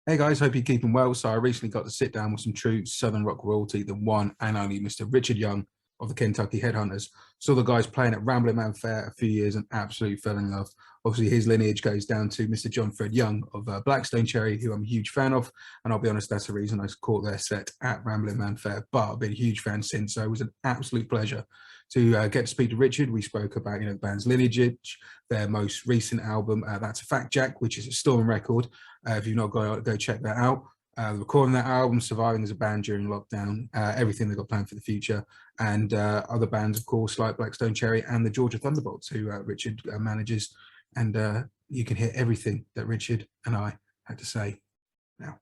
Hey guys, hope you're keeping well. So I recently got to sit down with some true Southern rock royalty, the one and only Mr. Richard Young of the Kentucky Headhunters. Saw the guys playing at Ramblin' Man Fair a few years and absolutely fell in love. Obviously, his lineage goes down to Mr. John Fred Young of Blackstone Cherry, who I'm a huge fan of. And I'll be honest, that's the reason I caught their set at Ramblin' Man Fair. But I've been a huge fan since, so it was an absolute pleasure to get to speak to Richard. We spoke about the band's lineage, their most recent album, That's a Fact Jack, which is a Storm record. If you've not got, go check that out. Recording that album, surviving as a band during lockdown, everything they've got planned for the future, and other bands, of course, like Blackstone Cherry and the Georgia Thunderbolts, who Richard manages. And you can hear everything that Richard and I had to say now.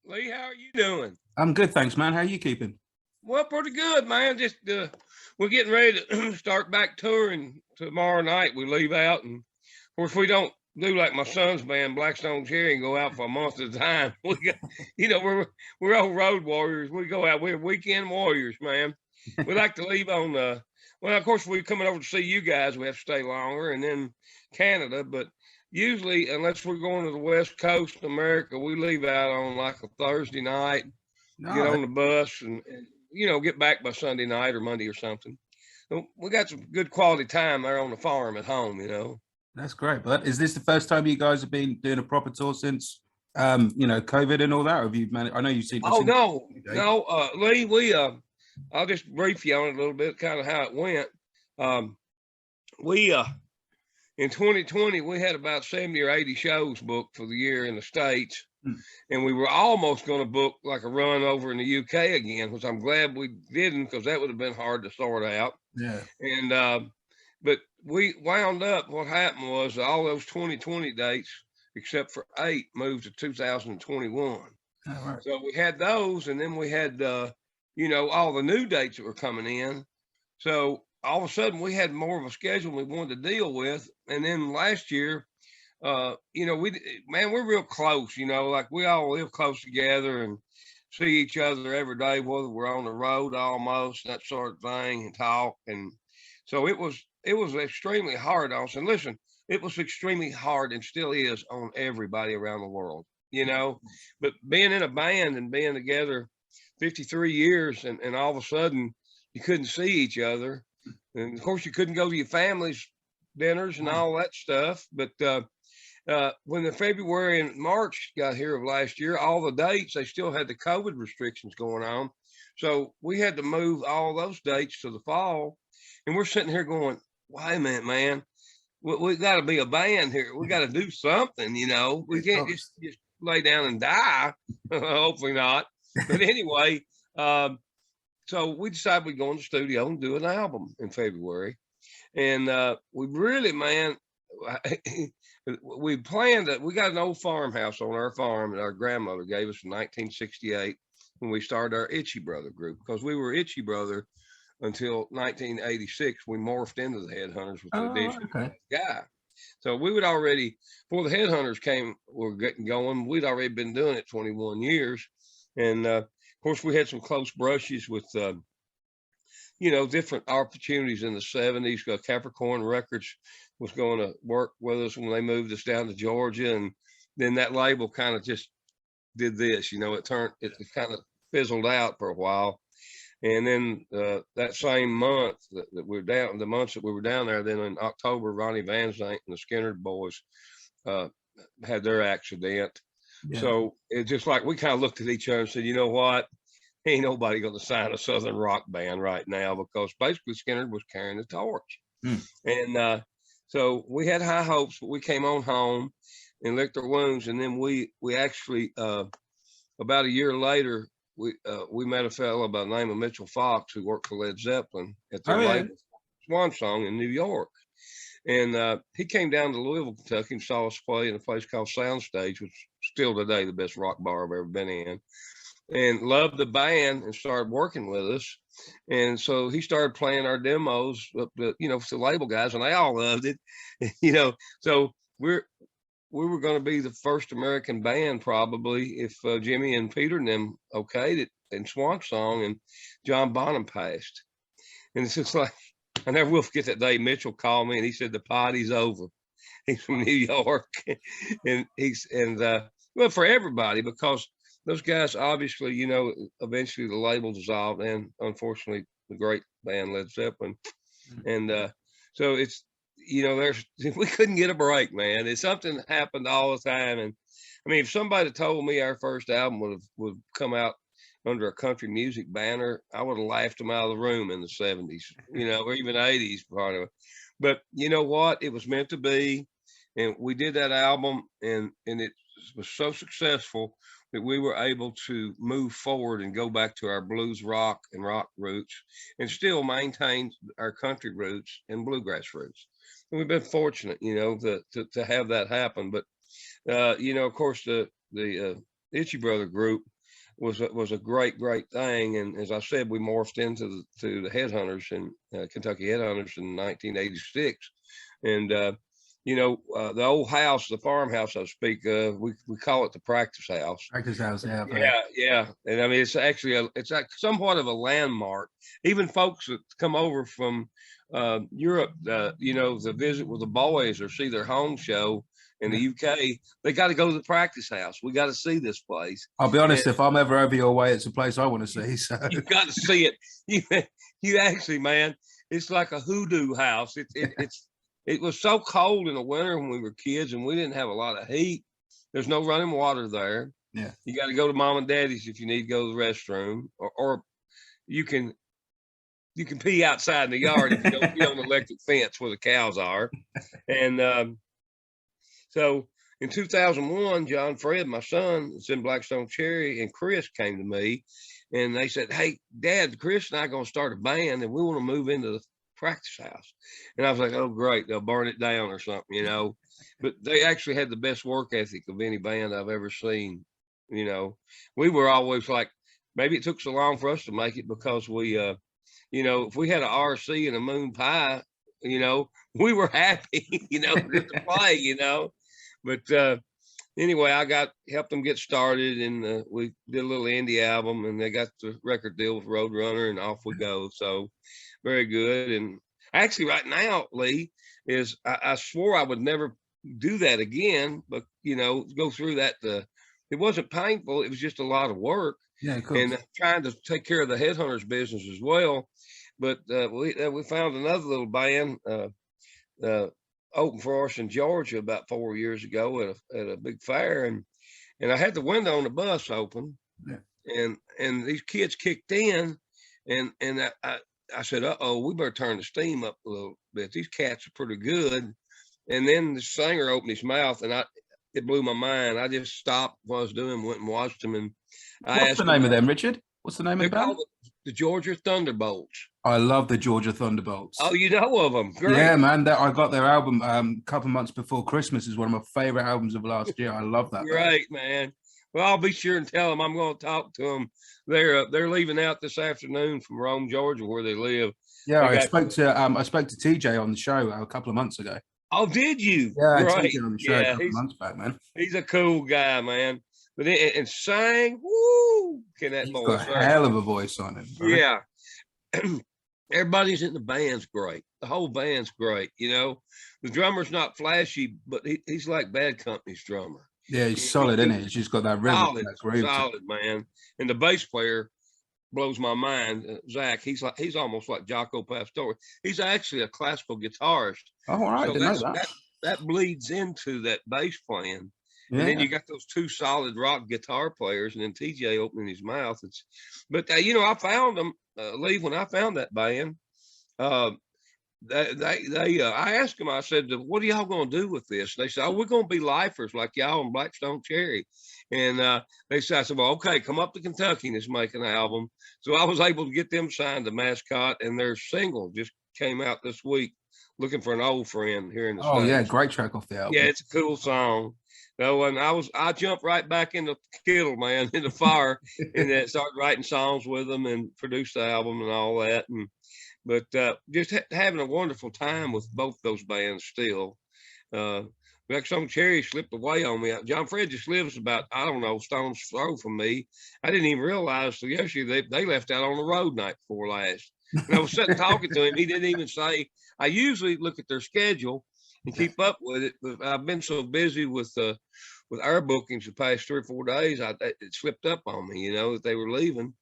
Lee, how are you doing? I'm good, thanks, man. How are you keeping? Well, pretty good, man. Just we're getting ready to start back touring tomorrow night. We leave out, and of course, we don't do like my son's band, Blackstone Cherry, and go out for a month at a time. We got, we're all road warriors. We go out. We're weekend warriors, man. We like to leave on well, of course, we're coming over to see you guys. We have to stay longer, and then Canada. But usually, unless we're going to the West Coast of America, we leave out on like a Thursday night, get on the bus, and get back by Sunday night or Monday or something. So we got some good quality time there on the farm at home. That's great. But is this the first time you guys have been doing a proper tour since, COVID and all that? Or have you managed? I know you've seen. Oh no, Lee. I'll just brief you on it a little bit, kind of how it went. We in 2020 we had about 70 or 80 shows booked for the year in the States, and we were almost going to book like a run over in the UK again, which I'm glad we didn't, because that would have been hard to sort out. Yeah. And but we wound up. What happened was all those 2020 dates, except for 8, moved to 2021. Oh, right. So we had those, and then we had all the new dates that were coming in. So all of a sudden we had more of a schedule we wanted to deal with. And then last year, we're real close. Like we all live close together and see each other every day, whether we're on the road almost, that sort of thing, and talk. And so it was extremely hard on us. And listen, it was extremely hard and still is on everybody around the world, but being in a band and being together 53 years and all of a sudden you couldn't see each other. And of course you couldn't go to your family's dinners and all that stuff. But when the February and March got here of last year, all the dates, they still had the COVID restrictions going on. So we had to move all those dates to the fall. And we're sitting here going, wait a minute, man, we got to be a band here. We got to do something, we can't just lay down and die. Hopefully not. But anyway, so we decided we'd go in the studio and do an album in February. And we really, man, we planned that. We got an old farmhouse on our farm that our grandmother gave us in 1968 when we started our Itchy Brother group, because we were Itchy Brother until 1986. We morphed into the Headhunters with the addition of that guy. So we would already, before the Headhunters were getting going, we'd already been doing it 21 years. And of course, we had some close brushes with, different opportunities in the 70s. Capricorn Records was going to work with us when they moved us down to Georgia. And then that label kind of just did this, it kind of fizzled out for a while. And then that same month that we were down, the months that we were down there, then in October, Ronnie Van Zant and the Skinner boys had their accident. Yeah. So it's just like we kind of looked at each other and said, you know what? Ain't nobody going to sign a Southern rock band right now, because basically Skinner was carrying the torch. And so we had high hopes, but we came on home and licked our wounds. And then we actually, about a year later, we met a fellow by the name of Mitchell Fox, who worked for Led Zeppelin at their label Swan Song in New York. And he came down to Louisville, Kentucky, and saw us play in a place called Soundstage, which is still today the best rock bar I've ever been in, and loved the band and started working with us. And so he started playing our demos up to, for the label guys, and they all loved it. So we were going to be the first American band probably if Jimmy and Peter and them okayed it in Swan Song, and John Bonham passed. And it's just like, I never will forget that day. Mitchell called me and he said, the party's over. He's from New York. And well, for everybody, because those guys obviously, eventually the label dissolved, and unfortunately the great band Led Zeppelin. And so it's, there's we couldn't get a break, man. It's something that happened all the time. And I mean, if somebody told me our first album would come out under a country music banner, I would have laughed them out of the room in the 70s, or even 80s part of it. But you know what? It was meant to be. And we did that album, and it was so successful that we were able to move forward and go back to our blues rock and rock roots and still maintain our country roots and bluegrass roots. And we've been fortunate, to have that happen. But, of course, the Itchy Brother group was a great thing. And as I said, we morphed into the Headhunters and Kentucky Headhunters in 1986. And, the old house, the farmhouse I speak of, we call it the practice house. Practice house, yeah. Yeah. And I mean, it's actually it's like somewhat of a landmark. Even folks that come over from Europe, to visit with the boys or see their home show in the UK, they got to go to the practice house. We got to see this place. I'll be honest, if I'm ever over your way, it's a place I want to see. So you got to see it. You actually, man, it's like a hoodoo house. It was so cold in the winter when we were kids, and we didn't have a lot of heat. There's no running water there. Yeah, you got to go to mom and daddy's if you need to go to the restroom, or you can pee outside in the yard if you don't be on the electric fence where the cows are. And so in 2001, John Fred, my son, is in Blackstone Cherry, and Chris came to me, and they said, "Hey, Dad, Chris and I are going to start a band, and we want to move into the practice house." And I was like, "Oh, great, they'll burn it down or something, But they actually had the best work ethic of any band I've ever seen. We were always like, maybe it took so long for us to make it because we, if we had an RC and a moon pie, we were happy, to play, But anyway, I helped them get started, and we did a little indie album, and they got the record deal with Roadrunner, and off we go. So very good. And actually right now, Lee, is I swore I would never do that again, but go through that. It wasn't painful. It was just a lot of work. Yeah, cool. And trying to take care of the Headhunters business as well. But we found another little band open for us in Georgia about 4 years ago at a big fair, and I had the window on the bus open, and these kids kicked in, and I said, "Uh-oh, we better turn the steam up a little bit. These cats are pretty good." And then the singer opened his mouth, and it blew my mind. I just stopped what I was doing, went and watched him, and what's the name of them, Richard? What's the name of the band? The Georgia Thunderbolts. I love the Georgia Thunderbolts. Oh, you know of them? Great. Yeah, man. I got their album a couple months before Christmas. Is one of my favorite albums of last year. I love that. Great, man. Well, I'll be sure and tell them I'm going to talk to them. They're leaving out this afternoon from Rome, Georgia, where they live. Yeah, I spoke to TJ on the show a couple of months ago. Oh, did you? Yeah, TJ on the show a couple of months back, man. He's a cool guy, man. But and sang, woo! Can that boy? Got a hell of a voice on him. Right? Yeah. Everybody's in the band's great. The whole band's great. The drummer's not flashy, but he's like Bad Company's drummer. Yeah, he's solid, isn't he? He's just got that rhythm. Solid, man. And the bass player blows my mind. Zach, he's almost like Jaco Pastorius. He's actually a classical guitarist. Oh, all right. So that bleeds into that bass playing. Yeah. And then you got those two solid rock guitar players, and then TJ opening his mouth. I found them, Lee, when I found that band. I asked them, I said, "What are y'all going to do with this?" They said, "Oh, we're going to be lifers like y'all in Blackstone Cherry." And I said, "Well, okay, come up to Kentucky and just make an album." So I was able to get them signed to Mascot, and their single just came out this week, "Looking for an Old Friend" here in the States. Yeah, great track off the album. Yeah, it's a cool song. So, and I jumped right back in the kettle, man, in the fire, and started writing songs with them and produced the album and all that. But just having a wonderful time with both those bands still. Blackstone Cherry slipped away on me. John Fred just lives about, I don't know, stone's throw from me. I didn't even realize till yesterday they left out on the road night before last. And I was sitting talking to him. He didn't even say. I usually look at their schedule and keep up with it, but I've been so busy with with our bookings the past 3 or 4 days, it slipped up on me, that they were leaving.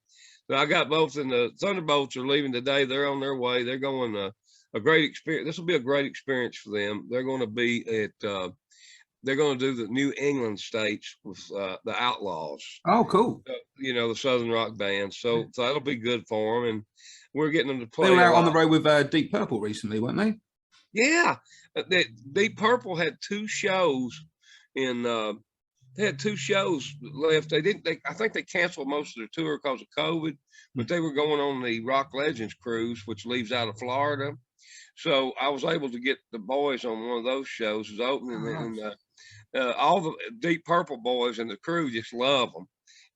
So I got both, and the Thunderbolts are leaving today. They're on their way. They're going a great experience. This will be a great experience for them. They're going to be at they're going to do the New England states with the Outlaws. Oh, cool. The Southern Rock band. So that'll be good for them. And we're getting them to play. They were out on the road with Deep Purple recently, weren't they? Yeah. Deep Purple had 2 shows in they had 2 shows left. I think they canceled most of their tour because of COVID, but they were going on the Rock Legends cruise, which leaves out of Florida. So I was able to get the boys on one of those shows. It was opening, and all the Deep Purple boys and the crew just love them,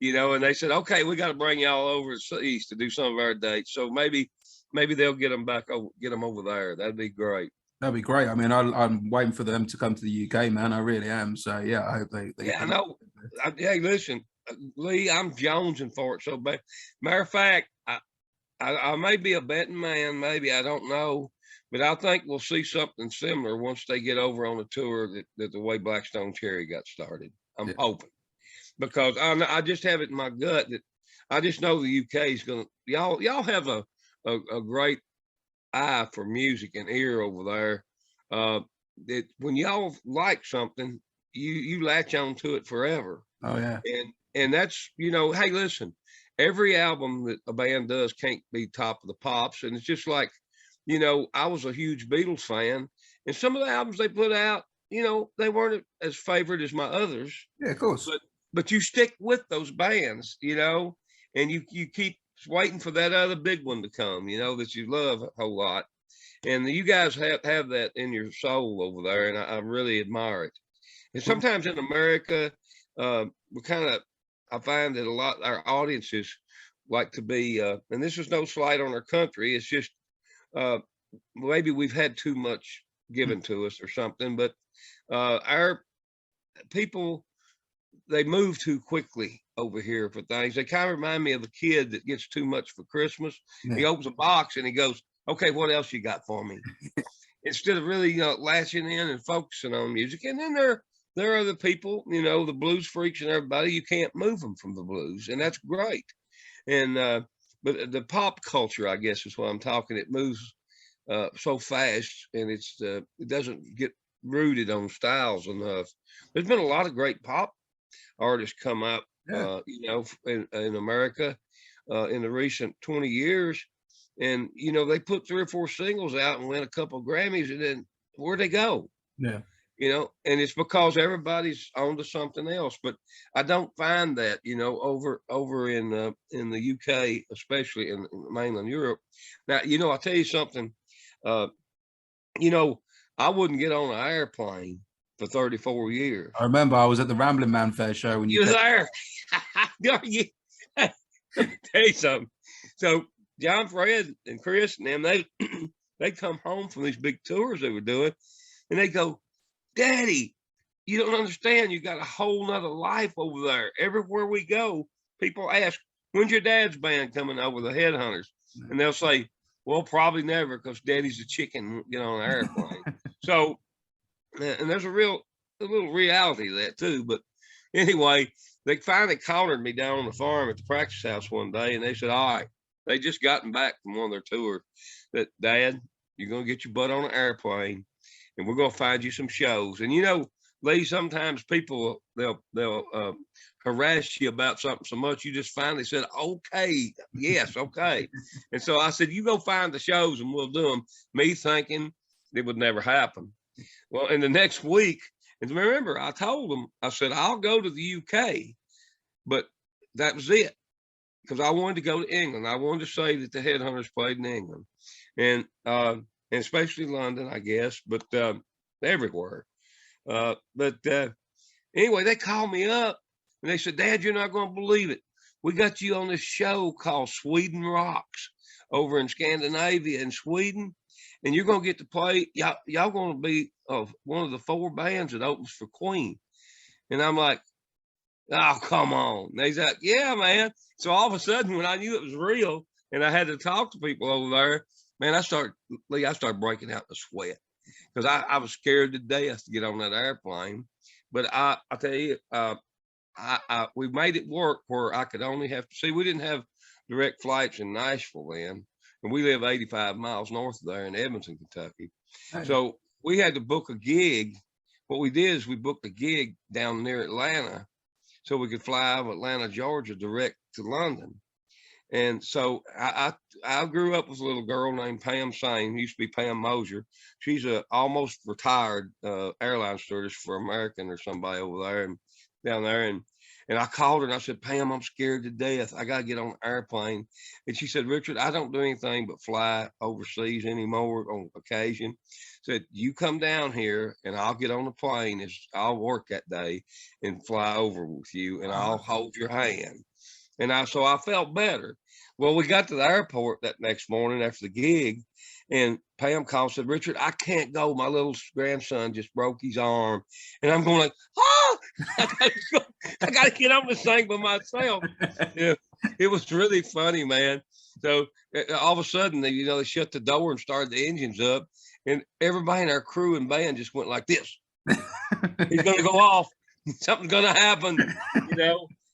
and they said, okay, we got to bring y'all over to East to do some of our dates. So maybe they'll get them over there. That'd be great. That'd be great. I mean, I'm waiting for them to come to the UK, man. I really am. So yeah, I hope they yeah, I know. Hey, listen, Lee, I'm jonesing for it so bad. Matter of fact, I may be a betting man, maybe, I don't know, but I think we'll see something similar once they get over on the tour that the way Blackstone Cherry got started. I'm hoping, because I just have it in my gut that I just know the UK is gonna. Y'all have a great eye for music and ear over there. That when y'all like something, you latch on to it forever. Oh yeah. And that's, hey, listen, every album that a band does can't be top of the pops. And it's just like, I was a huge Beatles fan, and some of the albums they put out, they weren't as favored as my others. Yeah, of course. But you stick with those bands, and you keep waiting for that other big one to come, that you love a whole lot. And you guys have that in your soul over there, and I really admire it. And sometimes in America, I find that a lot our audiences like to be, and this is no slight on our country, it's just maybe we've had too much given to us or something, but our people, they move too quickly over here for things. They kind of remind me of a kid that gets too much for Christmas. Yeah. He opens a box and he goes, okay, what else you got for me? Instead of really, latching in and focusing on music. And then there are the people, the blues freaks and everybody, you can't move them from the blues, and that's great. And but the pop culture, I guess, is what I'm talking. It moves so fast, and it doesn't get rooted on styles enough. There's been a lot of great pop artists come up, in America in the recent 20 years. And, they put 3 or 4 singles out and win a couple of Grammys, and then where'd they go? Yeah. And it's because everybody's on to something else. But I don't find that, over in the UK, especially in mainland Europe. Now, I'll tell you something. I wouldn't get on an airplane for 34 years. I remember I was at the Ramblin' Man Fair show when you were there. Let me tell you something. So John Fred and Chris and them, they come home from these big tours they were doing, and they go, Daddy, you don't understand. You got a whole nother life over there. Everywhere we go, people ask, when's your dad's band coming over, the Headhunters? And they'll say, well, probably never, because Daddy's a chicken, won't get on an airplane. So, and there's a little reality to that too. But anyway, they finally cornered me down on the farm at the practice house one day, and they said, all right, they just gotten back from one of their tours, that, Dad, you're going to get your butt on an airplane, and we're going to find you some shows. And Lee, sometimes people, they'll harass you about something so much, you just finally said, okay, yes, okay. And so I said, you go find the shows and we'll do them, me thinking it would never happen. Well, in the next week, and remember, I told them, I said, I'll go to the UK, but that was it, because I wanted to go to England. I wanted to say that the Headhunters played in England, and especially London, I guess, but everywhere. But anyway, they called me up and they said, Dad, you're not going to believe it. We got you on this show called Sweden Rocks over in Scandinavia and Sweden, and you're going to get to play. Y'all going to be one of the 4 bands that opens for Queen. And I'm like, oh, come on. And they said, yeah, man. So all of a sudden, when I knew it was real and I had to talk to people over there, man, I started breaking out in a sweat, because I was scared to death to get on that airplane. But I tell you, we made it work where I could only have to see. We didn't have direct flights in Nashville then, and we live 85 miles north of there in Edmonton, Kentucky. Oh, So we had to book a gig. What we did is we booked a gig down near Atlanta, so we could fly out of Atlanta, Georgia, direct to London. And so I grew up with a little girl named Pam Sane, used to be Pam Mosier. She's a almost retired airline stewardess for American or somebody over there and down there. And I called her and I said, Pam, I'm scared to death. I got to get on an airplane. And she said, Richard, I don't do anything but fly overseas anymore on occasion. Said, you come down here and I'll get on the plane. I'll work that day and fly over with you and I'll hold your hand. And so I felt better. Well, we got to the airport that next morning after the gig, and Pam called and said, Richard, I can't go. My little grandson just broke his arm. And I'm going like, I got to get on this thing by myself. Yeah, it was really funny, man. So all of a sudden, they shut the door and started the engines up, and everybody in our crew and band just went like this. He's going to go off. Something's going to happen,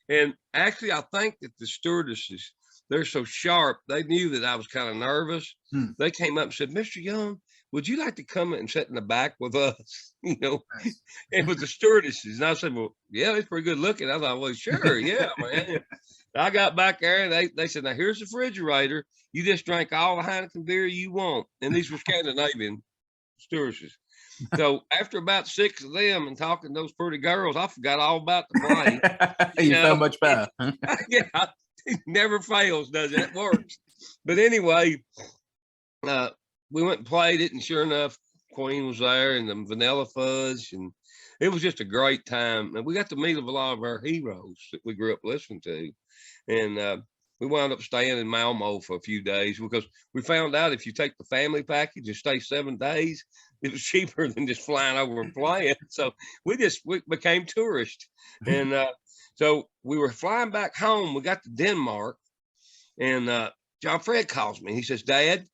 And actually, I think that the stewardesses, they're so sharp, they knew that I was kind of nervous. They came up and said, Mr. Young, would you like to come and sit in the back with us? And with the stewardesses. And I said, well, yeah, it's pretty good looking. I thought, well, sure, yeah, man. I got back there and they said, now here's the refrigerator. You just drank all the Heineken beer you want. And these were Scandinavian stewardesses. So after about 6 of them and talking to those pretty girls, I forgot all about the plane. You felt much better. Yeah, it never fails, does it? It works. But anyway, we went and played it, and sure enough, Queen was there and the Vanilla Fudge, and it was just a great time. And we got to meet a lot of our heroes that we grew up listening to. And we wound up staying in Malmo for a few days because we found out if you take the family package and stay 7 days, it was cheaper than just flying over and playing. So we became tourists. And so we were flying back home. We got to Denmark, and John Fred calls me. He says, Dad,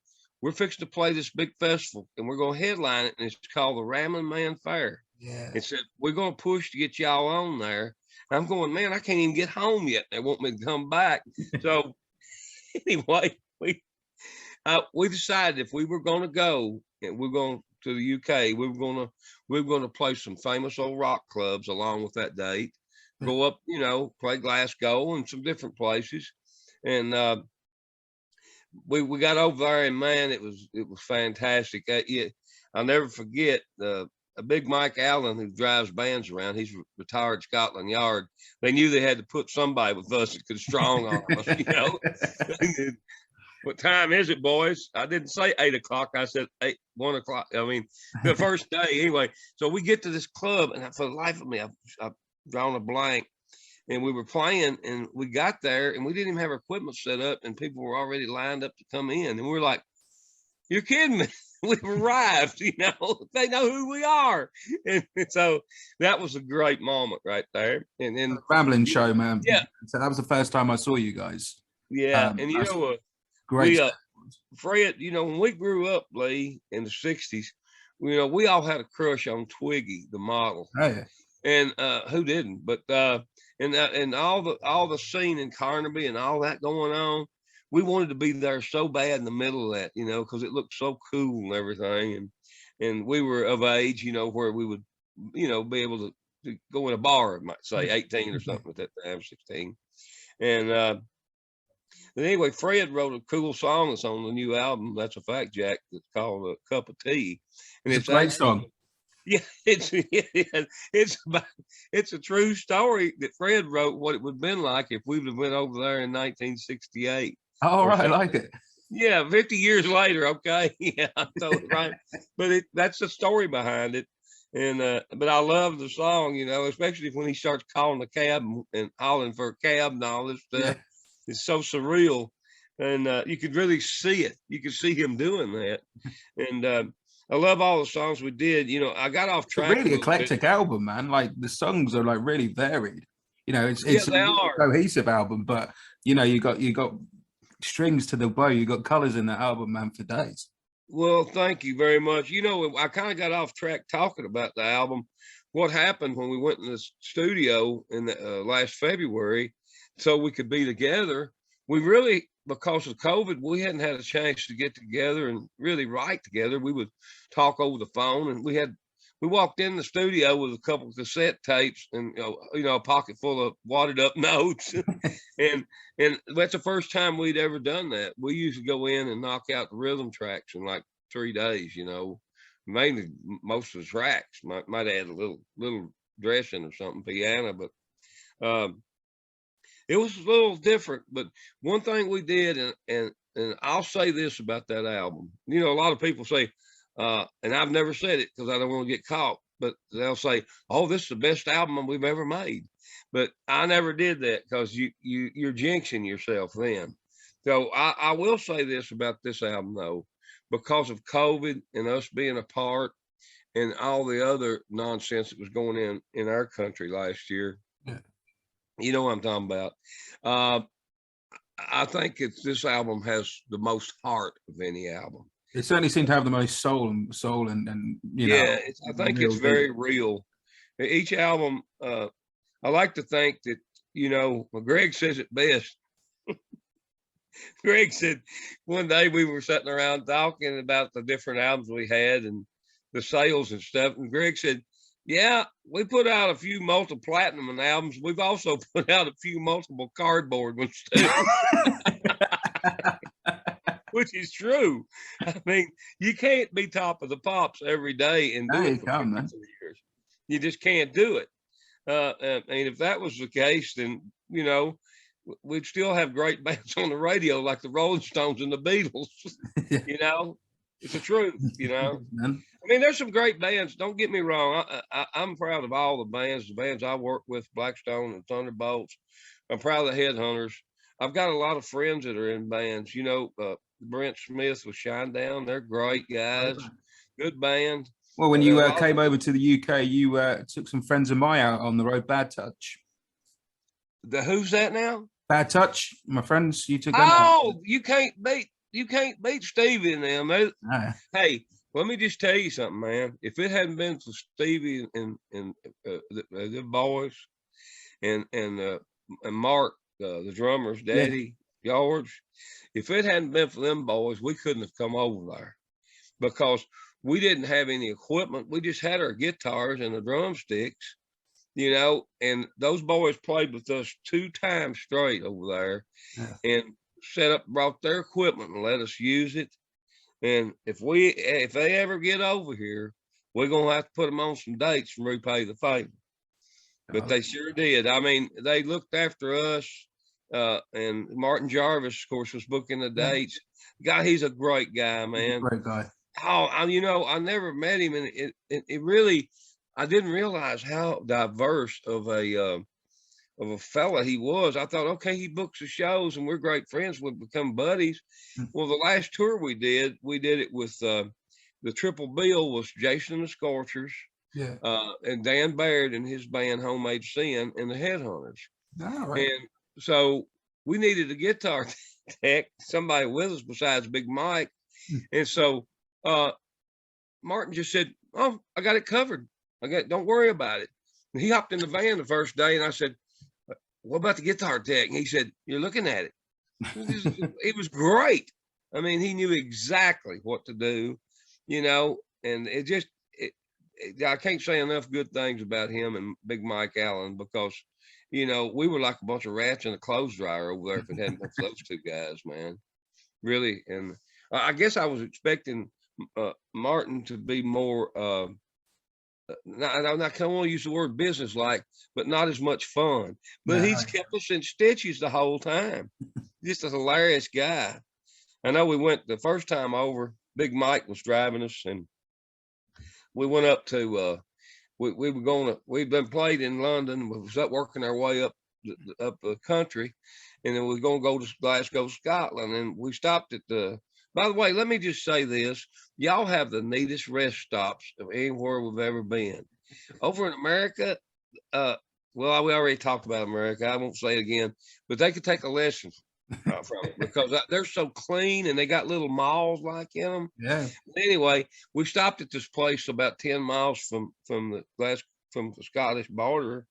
we're fixing to play this big festival, and we're going to headline it, and it's called the Ramblin' Man Fair. Yeah. He said, we're going to push to get y'all on there. And I'm going, man, I can't even get home yet. They want me to come back. So anyway, we decided if we were going to go, and we're going to the UK, we were going to play some famous old rock clubs along with that date. Go up, play Glasgow and some different places. And we got over there, and man, it was fantastic. I'll never forget a big Mike Allen who drives bands around. He's retired Scotland Yard. They knew they had to put somebody with us that could strong arm us, What time is it, boys? I didn't say 8 o'clock. I said 1 o'clock. I mean, the first day anyway. So we get to this club, and for the life of me, I've drawn a blank. And we were playing, and we got there, and we didn't even have our equipment set up, and people were already lined up to come in. And we're like, you're kidding me. We've arrived, they know who we are. And so that was a great moment right there. And then Rambling show, man. Yeah. So that was the first time I saw you guys. Yeah. And great. Fred, when we grew up, Lee, in the 60s, we all had a crush on Twiggy, the model. Oh, yeah. And who didn't? But and all the scene in Carnaby and all that going on, we wanted to be there so bad in the middle of that, because it looked so cool and everything. And we were of age, where we would, be able to go in a bar, I might say 18 or something at that time, 16. And but anyway, Fred wrote a cool song that's on the new album. That's a fact, Jack. That's called "A Cup of Tea," and it's a great song. Yeah, it's a true story that Fred wrote. What it would have been like if we would have went over there in 1968. Oh, right, I like it. Yeah, 50 years later. Okay, yeah, totally right. But that's the story behind it. And but I love the song, especially when he starts calling the cab and hollering for a cab and all this stuff. Yeah. It's so surreal, and you could really see it. You could see him doing that, and I love all the songs we did. I got off track. It's a really eclectic album, man. Like the songs are like really varied. It's a cohesive album, but you got strings to the bow. You got colors in that album, man, for days. Well, thank you very much. You know, I kind of got off track talking about the album. What happened when we went in the studio in the last February, so we could be together? We really, because of COVID, we hadn't had a chance to get together and really write together. We would talk over the phone, and we walked in the studio with a couple of cassette tapes and a pocket full of wadded up notes, and that's the first time we'd ever done that. We usually go in and knock out the rhythm tracks in like 3 days, mainly most of the tracks. Might add a little dressing or something, piano, but it was a little different. But one thing we did, and I'll say this about that album. A lot of people say, and I've never said it because I don't want to get caught, but they'll say, "Oh, this is the best album we've ever made." But I never did that because you're jinxing yourself then. So I will say this about this album though, because of COVID and us being apart and all the other nonsense that was going in our country last year. Yeah. You know what I'm talking about. I think this album has the most heart of any album. It certainly seemed to have the most soul and Yeah, I think it's very deep. real. Each album, I like to think that, well, Greg says it best. Greg said one day we were sitting around talking about the different albums we had and the sales and stuff. And Greg said, "Yeah, we put out a few multi-platinum albums. We've also put out a few multiple cardboard ones too." Which is true. I mean, you can't be top of the pops every day and do it for 53 years. You just can't do it. And if that was the case, then, we'd still have great bands on the radio like the Rolling Stones and the Beatles. It's the truth. I mean, there's some great bands. Don't get me wrong. I'm proud of all the bands I work with, Blackstone and Thunderbolts. I'm proud of the Headhunters. I've got a lot of friends that are in bands. Brent Smith with Shinedown. They're great guys. Good band. Well, when you came over to the UK, you took some friends of mine out on the road. Bad Touch. Who's that now? Bad Touch, my friends. You took them out. You can't beat Stevie and them. Hey, let me just tell you something, man. If it hadn't been for Stevie and the boys and Mark, the drummers, Daddy, George, if it hadn't been for them boys, we couldn't have come over there because we didn't have any equipment. We just had our guitars and the drumsticks, and those boys played with us 2 times straight over there and brought their equipment and let us use it. And if they ever get over here, we're going to have to put them on some dates and repay the favor. But they sure did. I mean, they looked after us. And Martin Jarvis, of course, was booking the dates. God, he's a great guy, man. Great guy. Oh, I never met him, and it really, I didn't realize how diverse of a fella he was. I thought, okay, he books the shows, and we're great friends. We've become buddies. Well, the last tour we did it with the triple bill was Jason and the Scorchers, and Dan Baird and his band Homemade Sin and the Headhunters. Right. And so we needed a guitar tech, somebody with us besides Big Mike. And so Martin just said, "Oh, I got it covered. Don't worry about it." And he hopped in the van the first day, and I said, "What about the guitar tech?" And he said, "You're looking at it." It was great. I mean, he knew exactly what to do, and I can't say enough good things about him and Big Mike Allen because we were like a bunch of rats in a clothes dryer over there if it hadn't been for those 2 guys, man. Really. And I guess I was expecting Martin to be more, I don't want to use the word business-like, but not as much fun. But he's kept us in stitches the whole time. Just a hilarious guy. I know we went the first time over, Big Mike was driving us, and we went up to, we'd been played in London. We was up working our way up the country, and then we were going to go to Glasgow, Scotland. And we stopped at by the way, let me just say this. Y'all have the neatest rest stops of anywhere we've ever been. Over in America, well, we already talked about America. I won't say it again, but they could take a lesson from it because they're so clean and they got little malls like in them. Yeah. Anyway, we stopped at this place about 10 miles from the Scottish border,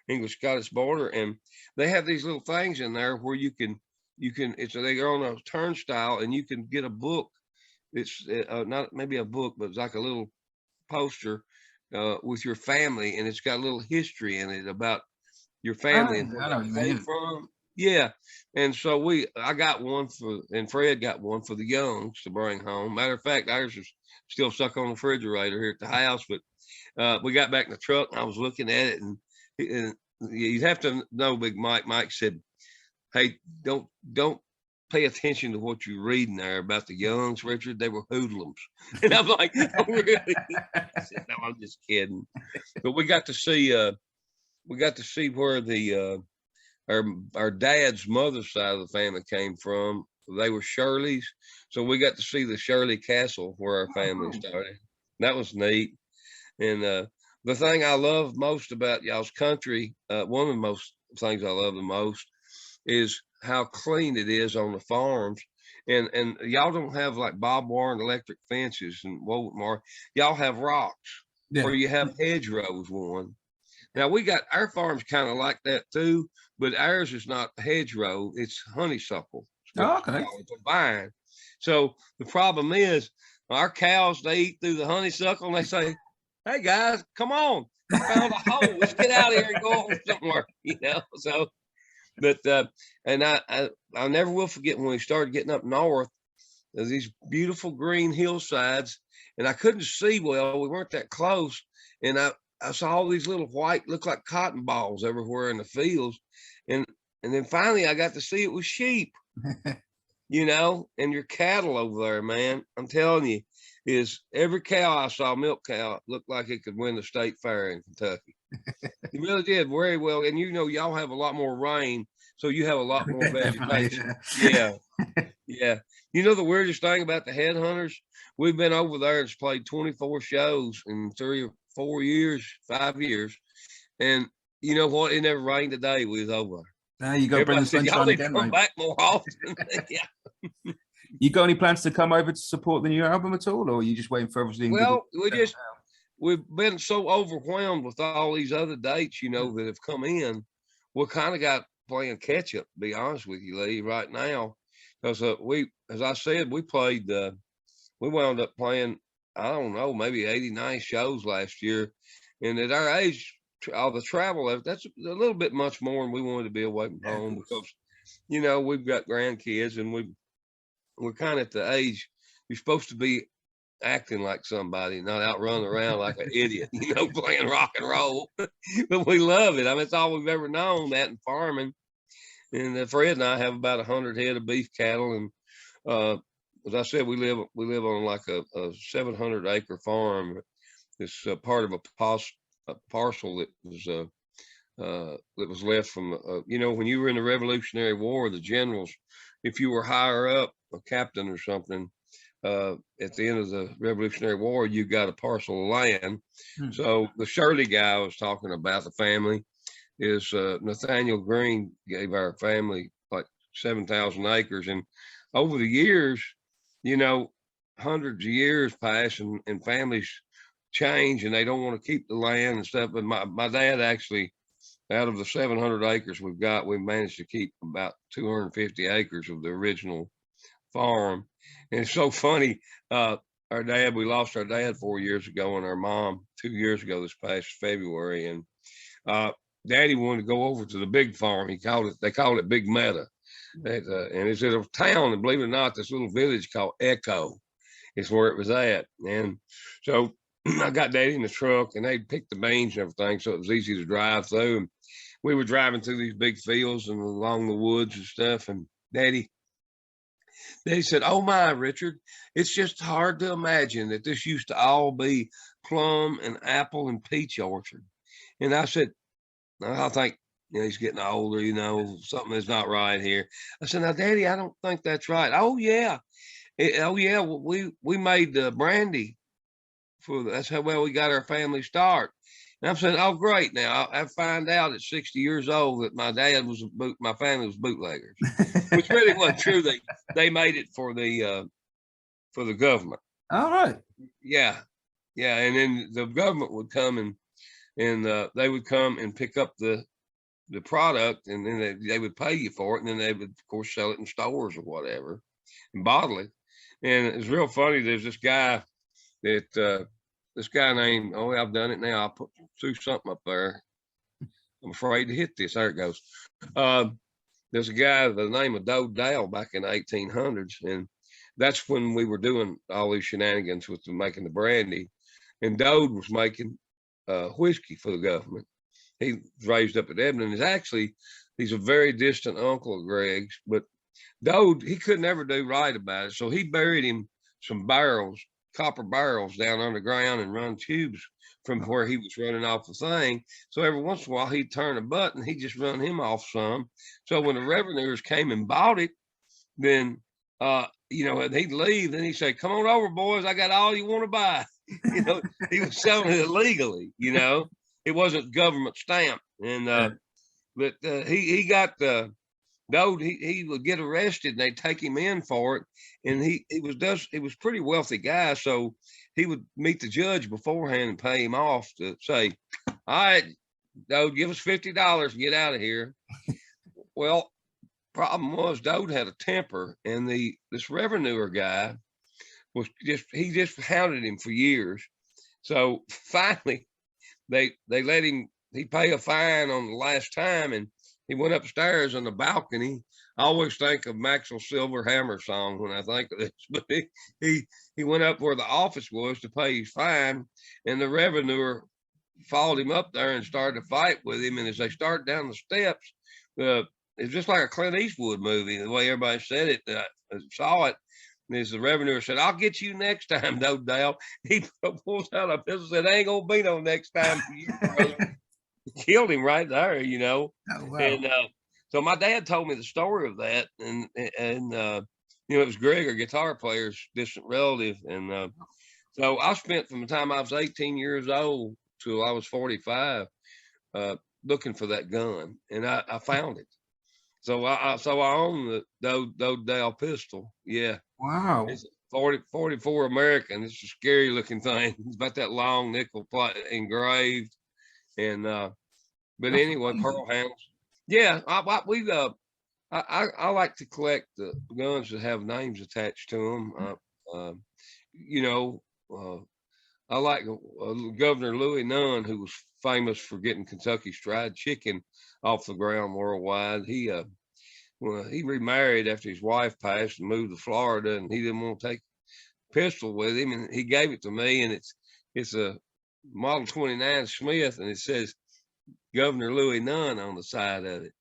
English Scottish border, and they have these little things in there where they're on a turnstile and you can get a book. It's not maybe a book, but it's like a little poster with your family, and it's got a little history in it about your family and where I know what they you came mean. from. Yeah. And so I got one and Fred got one for the Youngs to bring home. Matter of fact, ours is still stuck on the refrigerator here at the house, but we got back in the truck and I was looking at it, and you have to know Big Mike. Mike said, "Hey, don't pay attention to what you're reading there about the Youngs, Richard. They were hoodlums." And I'm like, "Oh, really?" I said, "No, I'm just kidding." But we got to see where the our dad's mother's side of the family came from. They were Shirleys, so we got to see the Shirley Castle where our family started. That was neat. And the thing I love most about y'all's country, one of the most things I love the most, is how clean it is on the farms. And y'all don't have like barbed wire and electric fences and Woolmore. Y'all have rocks, Yeah. or you have hedgerows one. Now we got our farms kind of like that too, but ours is not hedgerow; it's honeysuckle. Oh, okay. It's a vine. So the problem is our cows, they eat through the honeysuckle and they say, "Hey guys, come on! I found a hole. Let's get out of here and go on somewhere." So, but and I never will forget when we started getting up north. There's these beautiful green hillsides, and I couldn't see well. We weren't that close, and I saw all these little white, look like cotton balls everywhere in the fields. And then finally I got to see it was sheep, and your cattle over there, man. I'm telling you, is every cow I saw, milk cow, looked like it could win the state fair in Kentucky. It really did very well. And y'all have a lot more rain, so you have a lot more vegetation. Yeah. Yeah. The weirdest thing about the headhunters, we've been over there and played 24 shows in 3 or 4 years, 5 years. And you know what? It never rained a day we was over there. There you go, Brendan Said, y'all Sunshine need again, to come mate. back more often. Yeah. You got any plans to come over to support the new album at all, or are you just waiting for everything? Well, we've been so overwhelmed with all these other dates, that have come in. We kind of got playing catch up, to be honest with you, Lee, right now. Because as I said, we wound up playing, I don't know, maybe 89 shows last year. And at our age, all the travel, that's a little bit much more than we wanted to be away from home because, we've got grandkids and we're kind of at the age you're supposed to be acting like somebody, not out running around like an idiot, playing rock and roll. But we love it. I mean, it's all we've ever known, that and farming. And Fred and I have about 100 head of beef cattle. And as I said, we live on like a 700-acre farm. It's part of a parcel that was left from, when you were in the Revolutionary War, the generals, if you were higher up, a captain or something, at the end of the Revolutionary War, you got a parcel of land. So the Shirley guy I was talking about, the family, is Nathaniel Green gave our family like 7,000 acres. And over the years, hundreds of years pass and families change and they don't want to keep the land and stuff. But my dad actually, out of the 700 acres we've got, we managed to keep about 250 acres of the original farm. And it's so funny. We lost our dad 4 years ago and our mom 2 years ago this past February. And Daddy wanted to go over to the big farm. They called it Big Meadow. And it's in a town, and believe it or not, this little village called Echo is where it was at. And so I got Daddy in the truck and they picked the beans and everything. So it was easy to drive through. And we were driving through these big fields and along the woods and stuff. And Daddy said, "Oh my, Richard, it's just hard to imagine that this used to all be plum and apple and peach orchard." And I said, "I think he's getting older, something is not right here." I said, "Now, Daddy, I don't think that's right." "Oh yeah, we made brandy that's how well we got our family start." And I'm saying, oh, great. Now I find out at 60 years old that my dad was my family was bootleggers, which really wasn't true. They made it for the government. All right. Yeah. Yeah. And then the government would come and they would come and pick up the product, and then they would pay you for it. And then they would, of course, sell it in stores or whatever and bottle it. And it's real funny. There's this guy named, oh, I've done it now. I'll put through something up there. I'm afraid to hit this. There it goes. There's a guy by the name of Dode Dale back in the 1800s. And that's when we were doing all these shenanigans with making the brandy. And Dode was making whiskey for the government. He was raised up at Edmond. He's a very distant uncle of Greg's, but Dode, he could never do right about it. So he buried him some barrels, copper barrels down underground, and run tubes from where he was running off the thing. So every once in a while he'd turn a button, he'd just run him off some. So when the revenuers came and bought it, then he'd leave and he'd say, "Come on over, boys, I got all you want to buy." He was selling it illegally, it wasn't government stamped. And but he got Dode, he would get arrested and they'd take him in for it. And he was pretty wealthy guy. So he would meet the judge beforehand and pay him off to say, "All right, Dode, give us $50 and get out of here." Well, problem was Dode had a temper, and this revenuer guy he just hounded him for years. So finally they let him, he pay a fine on the last time, and he went upstairs on the balcony. I always think of Maxwell Silver Hammer song when I think of this, but he went up where the office was to pay his fine, and the revenuer followed him up there and started to fight with him. And as they started down the steps, it's just like a Clint Eastwood movie, the way everybody said it. I saw it. And as the revenuer said, "I'll get you next time, no doubt." He pulls out a pistol and said, "Ain't gonna be no next time for you, brother." Killed him right there, Oh, wow. And so my dad told me the story of that, and it was Greg, our guitar player's distant relative. And so I spent from the time I was 18 years old till I was 45 looking for that gun, and I found it. So I own the Dode Dale pistol. Yeah. Wow. It's 44 American. It's a scary looking thing. It's about that long, nickel plate engraved. And but anyway, pearl handles. Yeah, I like to collect the guns that have names attached to them. I like Governor Louis Nunn, who was famous for getting Kentucky Fried Chicken off the ground worldwide. He remarried after his wife passed and moved to Florida, and he didn't want to take a pistol with him, and he gave it to me, and it's a Model 29 Smith, and it says Governor Louis Nunn on the side of it.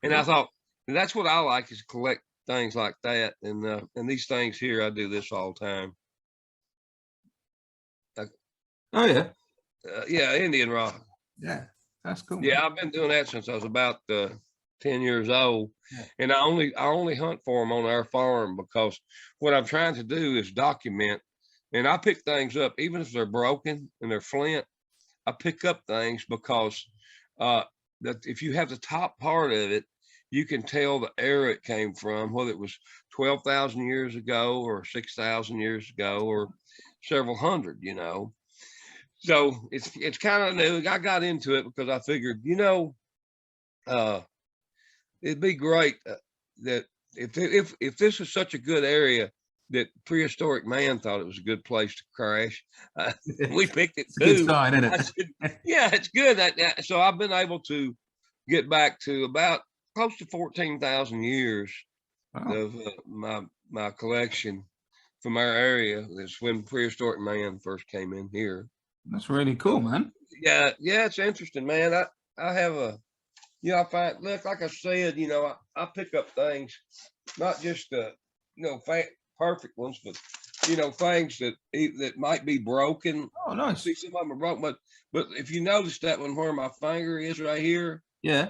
And I thought, and that's what I like, is collect things like that. And these things here, I do this all the time. Oh yeah. Yeah, Indian rock. Yeah, that's cool. Yeah, I've been doing that since I was about 10 years old. Yeah. And I only hunt for them on our farm, because what I'm trying to do is document. And I pick things up, even if they're broken and they're flint. I pick up things because that if you have the top part of it, you can tell the era it came from, whether it was 12,000 years ago or 6,000 years ago or several hundred, So it's kind of new. I got into it because I figured, it'd be great that if this is such a good area that prehistoric man thought it was a good place to crash, we picked it too. Good sign, isn't it? Yeah, it's good. So I've been able to get back to about close to 14,000 years of my collection from our area. That's when prehistoric man first came in here. That's really cool, man. Yeah, it's interesting, man. I have I find, look, like I said, I pick up things, not just perfect ones, but things that might be broken. Oh, nice. See, some of them are broken, but if you notice that one where my finger is right here, yeah,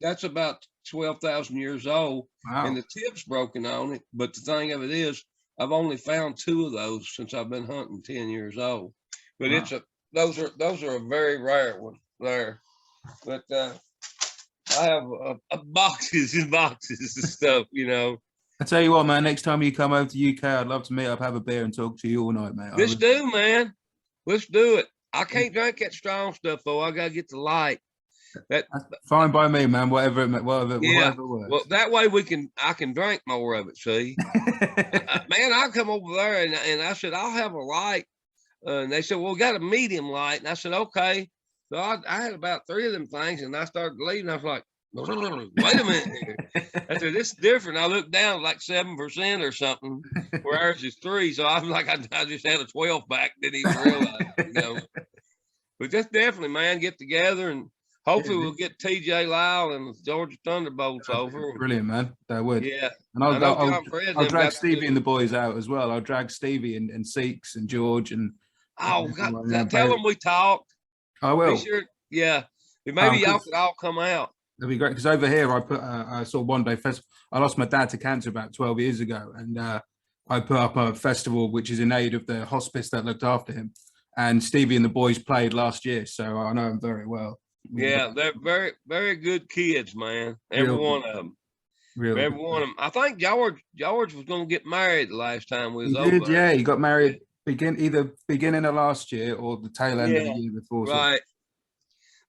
that's about 12,000 years old. Wow. And the tip's broken on it. But the thing of it is, I've only found 2 of those since I've been hunting 10 years old. But wow. Those are a very rare one. there. But I have boxes and boxes of stuff, you know. I tell you what, man. Next time you come over to UK, I'd love to meet up, have a beer, and talk to you all night, mate. Let's do, man. Let's do it. I can't drink that strong stuff though. I gotta get the light. That fine by me, man. Whatever works. Well, that way I can drink more of it. See, man, I come over there and I said I'll have a light, and they said, well, we got a medium light, and I said okay. So I had about 3 of them things, and I started leaving. I was like, wait a minute here. I said, this is different. I looked down like 7% or something, where ours is 3. So I'm like, I just had a 12 pack, didn't even realize, you know. But just definitely, man, get together and hopefully we'll get TJ Lyle and the Georgia Thunderbolts over. Brilliant, man. That would. Yeah. And I'll drag Stevie and the boys out as well. I'll drag Stevie and Seeks and George and. Oh, God, tell them we talked. I will. Sure. Yeah. Maybe y'all could all come out. That'd be great, because over here I saw One Day Festival. I lost my dad to cancer about 12 years ago, and I put up a festival which is in aid of the hospice that looked after him. And Stevie and the boys played last year, so I know him very well. Yeah, they're very, very good kids, man. Every one of them. Really? Every one of them. I think George was going to get married the last time we was over. Did, yeah, he got married either beginning of last year or the tail end of the year before. Right.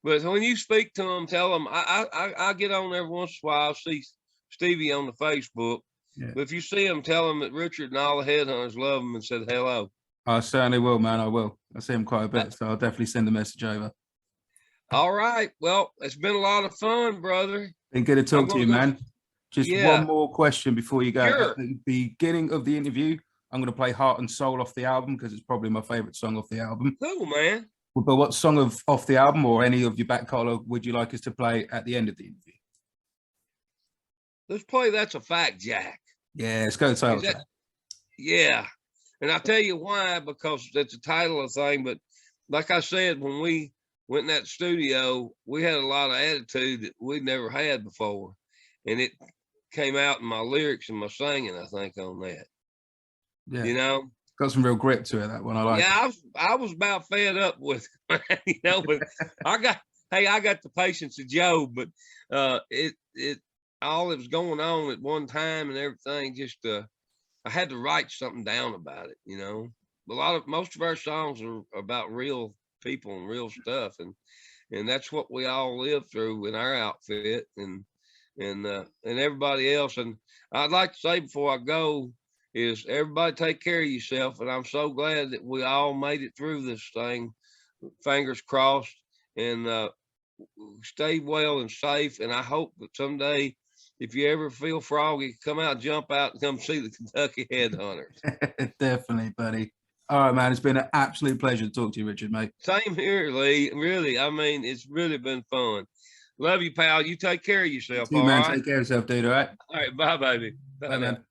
But when you speak to them, tell them I get on every once in a while. See Stevie on the Facebook. Yeah. But if you see him, tell him that Richard and all the headhunters love him and said hello. I certainly will, man. I will. I see him quite a bit, so I'll definitely send a message over. All right. Well, it's been a lot of fun, brother. Been good to talk to you, man. Just one more question before you go. Sure. At the beginning of the interview, I'm going to play Heart and Soul off the album because it's probably my favorite song off the album. Cool, man. But what song off the album or any of your back catalogue would you like us to play at the end of the interview? Let's play That's a Fact, Jack. Yeah, let's go to that. Yeah. And I'll tell you why, because that's the title of the thing. But like I said, when we went in that studio, we had a lot of attitude that we'd never had before. And it came out in my lyrics and my singing, I think, on that. Yeah. You know? Got some real grip to it, that one. I like. Yeah, I was about fed up with it, you know, but I got the patience of Job, but it all that was going on at one time and everything, just I had to write something down about it, you know. Most of our songs are about real people and real stuff, and that's what we all live through in our outfit and everybody else. And I'd like to say before I go is everybody take care of yourself, and I'm so glad that we all made it through this thing, fingers crossed, and stay well and safe. And I hope that someday, if you ever feel froggy, come out, jump out, and come see the Kentucky Headhunters. Definitely, buddy. All right, man. It's been an absolute pleasure to talk to you, Richard, mate. Same here, Lee. Really, I mean, it's really been fun. Love you, pal. You take care of yourself. You, man. Right? Take care of yourself, dude. All right. All right. Bye, baby. Bye, man.